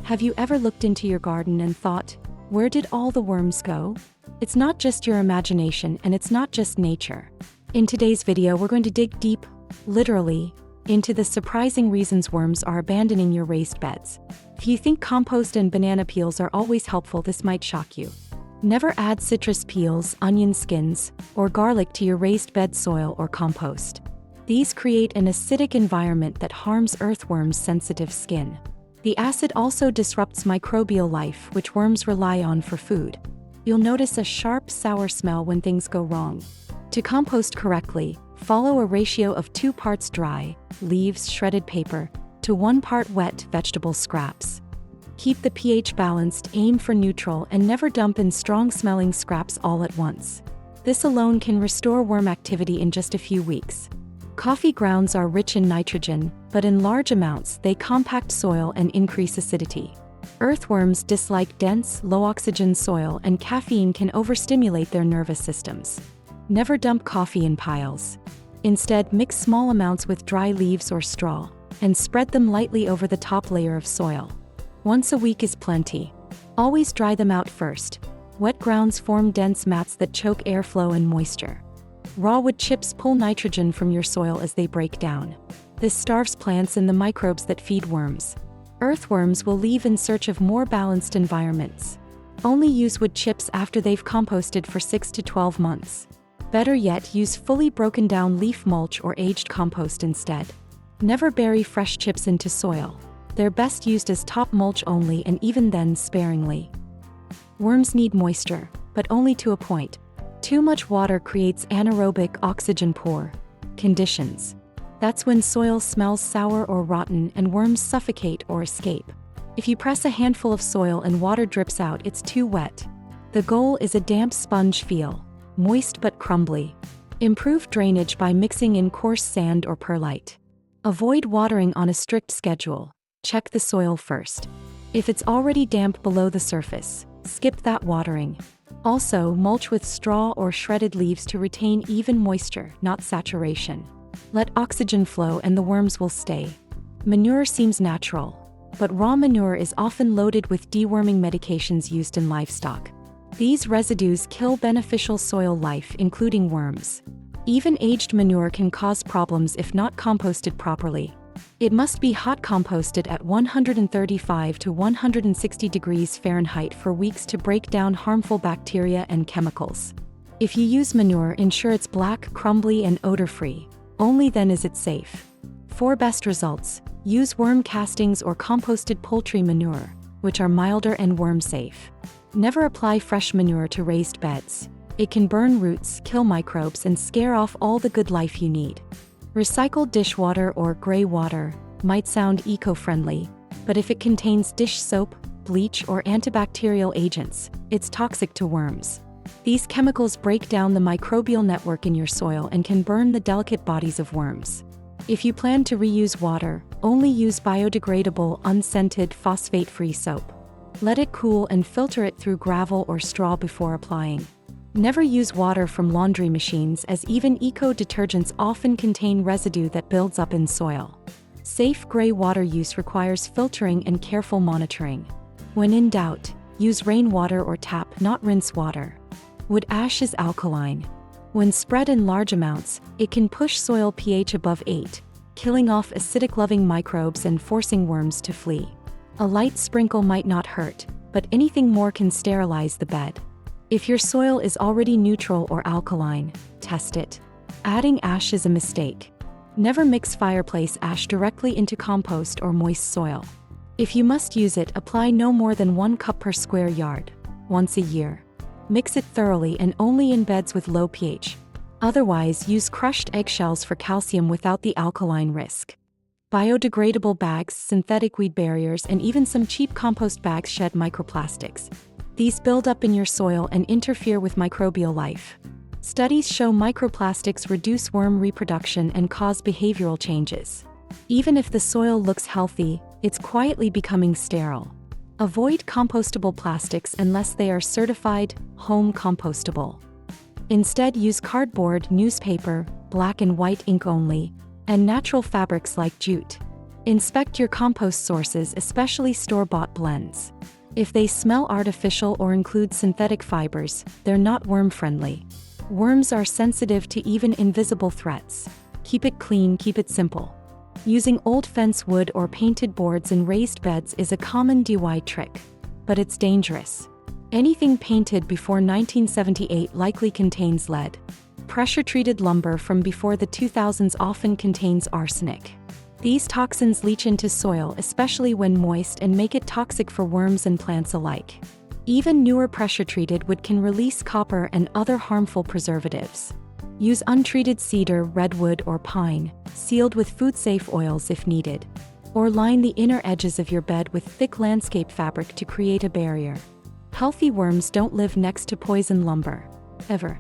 Have you ever looked into your garden and thought, where did all the worms go? It's not just your imagination and it's not just nature. In today's video, we're going to dig deep, literally, into the surprising reasons worms are abandoning your raised beds. If you think compost and banana peels are always helpful, this might shock you. Never add citrus peels, onion skins, or garlic to your raised bed soil or compost. These create an acidic environment that harms earthworms' sensitive skin. The acid also disrupts microbial life, which worms rely on for food. You'll notice a sharp, sour smell when things go wrong. To compost correctly, follow a ratio of 2 parts dry, leaves, shredded paper, to 1 part wet, vegetable scraps. Keep the pH balanced, aim for neutral, and never dump in strong-smelling scraps all at once. This alone can restore worm activity in just a few weeks. Coffee grounds are rich in nitrogen, but in large amounts they compact soil and increase acidity. Earthworms dislike dense, low-oxygen soil, and caffeine can overstimulate their nervous systems. Never dump coffee in piles. Instead, mix small amounts with dry leaves or straw, and spread them lightly over the top layer of soil. Once a week is plenty. Always dry them out first. Wet grounds form dense mats that choke airflow and moisture. Raw wood chips pull nitrogen from your soil as they break down. This starves plants and the microbes that feed worms. Earthworms will leave in search of more balanced environments. Only use wood chips after they've composted for 6 to 12 months. Better yet, use fully broken down leaf mulch or aged compost instead. Never bury fresh chips into soil. They're best used as top mulch only, and even then sparingly. Worms need moisture, but only to a point. Too much water creates anaerobic, oxygen-poor conditions. That's when soil smells sour or rotten and worms suffocate or escape. If you press a handful of soil and water drips out, it's too wet. The goal is a damp sponge feel, moist but crumbly. Improve drainage by mixing in coarse sand or perlite. Avoid watering on a strict schedule. Check the soil first. If it's already damp below the surface, skip that watering. Also, mulch with straw or shredded leaves to retain even moisture, not saturation. Let oxygen flow and the worms will stay. Manure seems natural, but raw manure is often loaded with deworming medications used in livestock. These residues kill beneficial soil life, including worms. Even aged manure can cause problems if not composted properly. It must be hot composted at 135 to 160 degrees Fahrenheit for weeks to break down harmful bacteria and chemicals. If you use manure, ensure it's black, crumbly, and odor-free. Only then is it safe. For best results, use worm castings or composted poultry manure, which are milder and worm-safe. Never apply fresh manure to raised beds. It can burn roots, kill microbes, and scare off all the good life you need. Recycled dishwater or gray water might sound eco-friendly, but if it contains dish soap, bleach, or antibacterial agents, it's toxic to worms. These chemicals break down the microbial network in your soil and can burn the delicate bodies of worms. If you plan to reuse water, only use biodegradable, unscented, phosphate-free soap. Let it cool and filter it through gravel or straw before applying. Never use water from laundry machines, as even eco-detergents often contain residue that builds up in soil. Safe gray water use requires filtering and careful monitoring. When in doubt, use rainwater or tap, not rinse water. Wood ash is alkaline. When spread in large amounts, it can push soil pH above 8, killing off acidic-loving microbes and forcing worms to flee. A light sprinkle might not hurt, but anything more can sterilize the bed. If your soil is already neutral or alkaline, test it. Adding ash is a mistake. Never mix fireplace ash directly into compost or moist soil. If you must use it, apply no more than 1 cup per square yard, once a year. Mix it thoroughly and only in beds with low pH. Otherwise, use crushed eggshells for calcium without the alkaline risk. Biodegradable bags, synthetic weed barriers, and even some cheap compost bags shed microplastics. These build up in your soil and interfere with microbial life. Studies show microplastics reduce worm reproduction and cause behavioral changes. Even if the soil looks healthy, it's quietly becoming sterile. Avoid compostable plastics unless they are certified home compostable. Instead, use cardboard, newspaper, black and white ink only, and natural fabrics like jute. Inspect your compost sources, especially store-bought blends. If they smell artificial or include synthetic fibers, they're not worm-friendly. Worms are sensitive to even invisible threats. Keep it clean, keep it simple. Using old fence wood or painted boards in raised beds is a common DIY trick, but it's dangerous. Anything painted before 1978 likely contains lead. Pressure-treated lumber from before the 2000s often contains arsenic. These toxins leach into soil, especially when moist, and make it toxic for worms and plants alike. Even newer pressure-treated wood can release copper and other harmful preservatives. Use untreated cedar, redwood, or pine, sealed with food-safe oils if needed. Or line the inner edges of your bed with thick landscape fabric to create a barrier. Healthy worms don't live next to poison lumber. Ever.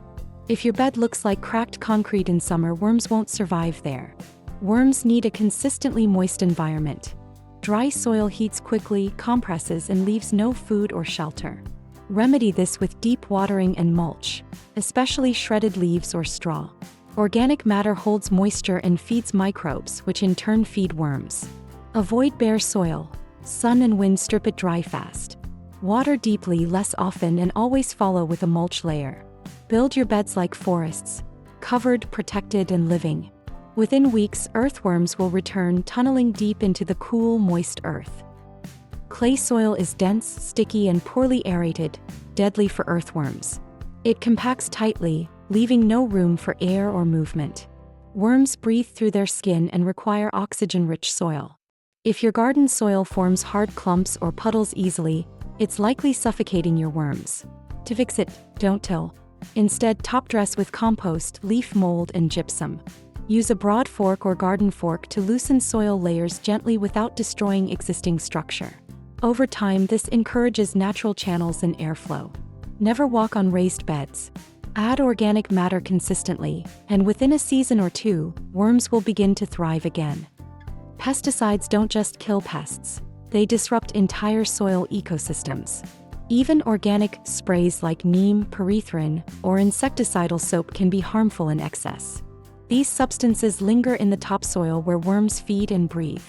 If your bed looks like cracked concrete in summer, worms won't survive there. Worms need a consistently moist environment. Dry soil heats quickly, compresses, and leaves no food or shelter. Remedy this with deep watering and mulch, especially shredded leaves or straw. Organic matter holds moisture and feeds microbes, which in turn feed worms. Avoid bare soil. Sun and wind strip it dry fast. Water deeply, less often, and always follow with a mulch layer. Build your beds like forests, covered, protected, and living. Within weeks, earthworms will return, tunneling deep into the cool, moist earth. Clay soil is dense, sticky, and poorly aerated, deadly for earthworms. It compacts tightly, leaving no room for air or movement. Worms breathe through their skin and require oxygen-rich soil. If your garden soil forms hard clumps or puddles easily, it's likely suffocating your worms. To fix it, don't till. Instead, top dress with compost, leaf mold, and gypsum. Use a broad fork or garden fork to loosen soil layers gently without destroying existing structure. Over time, this encourages natural channels and airflow. Never walk on raised beds. Add organic matter consistently, and within a season or two, worms will begin to thrive again. Pesticides don't just kill pests. They disrupt entire soil ecosystems. Even organic sprays like neem, pyrethrin, or insecticidal soap can be harmful in excess. These substances linger in the topsoil where worms feed and breathe.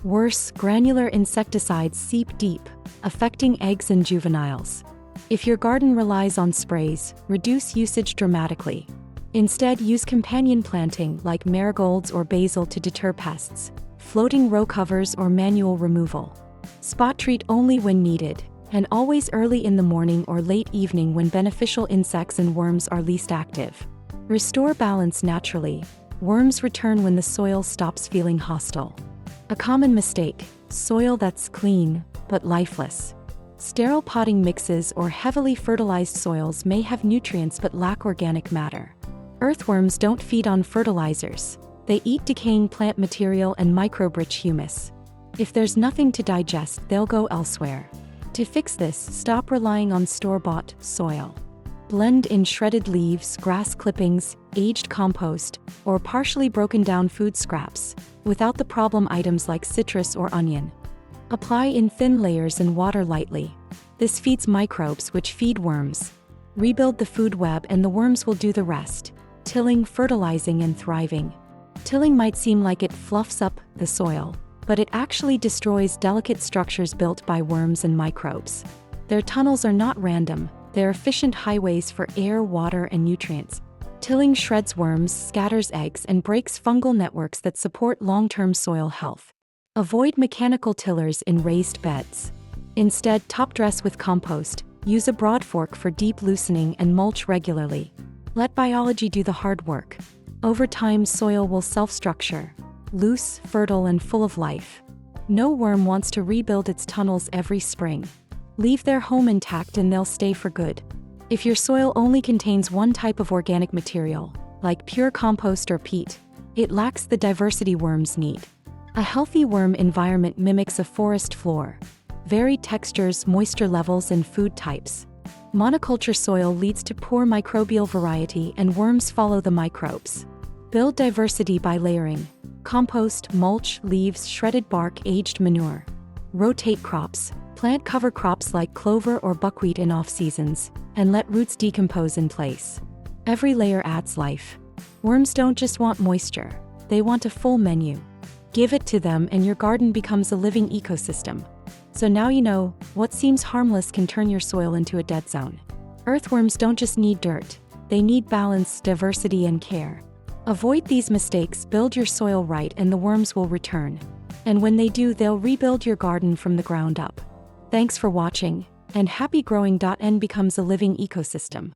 Worse, granular insecticides seep deep, affecting eggs and juveniles. If your garden relies on sprays, reduce usage dramatically. Instead, use companion planting like marigolds or basil to deter pests, floating row covers, or manual removal. Spot treat only when needed, and always early in the morning or late evening when beneficial insects and worms are least active. Restore balance naturally. Worms return when the soil stops feeling hostile. A common mistake: soil that's clean, but lifeless. Sterile potting mixes or heavily fertilized soils may have nutrients but lack organic matter. Earthworms don't feed on fertilizers. They eat decaying plant material and microbe-rich humus. If there's nothing to digest, they'll go elsewhere. To fix this, stop relying on store-bought soil. Blend in shredded leaves, grass clippings, aged compost, or partially broken down food scraps, without the problem items like citrus or onion. Apply in thin layers and water lightly. This feeds microbes, which feed worms. Rebuild the food web and the worms will do the rest, tilling, fertilizing, and thriving. Tilling might seem like it fluffs up the soil, but it actually destroys delicate structures built by worms and microbes. Their tunnels are not random. They're efficient highways for air, water, and nutrients. Tilling shreds worms, scatters eggs, and breaks fungal networks that support long-term soil health. Avoid mechanical tillers in raised beds. Instead, top dress with compost. Use a broad fork for deep loosening and mulch regularly. Let biology do the hard work. Over time, soil will self-structure, loose, fertile, and full of life. No worm wants to rebuild its tunnels every spring. Leave their home intact and they'll stay for good. If your soil only contains one type of organic material, like pure compost or peat, it lacks the diversity worms need. A healthy worm environment mimics a forest floor. Varied textures, moisture levels, and food types. Monoculture soil leads to poor microbial variety and worms follow the microbes. Build diversity by layering. Compost, mulch, leaves, shredded bark, aged manure. Rotate crops. Plant cover crops like clover or buckwheat in off-seasons, and let roots decompose in place. Every layer adds life. Worms don't just want moisture, they want a full menu. Give it to them and your garden becomes a living ecosystem. So now you know, what seems harmless can turn your soil into a dead zone. Earthworms don't just need dirt, they need balance, diversity, and care. Avoid these mistakes, build your soil right, and the worms will return. And when they do, they'll rebuild your garden from the ground up. Thanks for watching, and happy growing. N becomes a living ecosystem.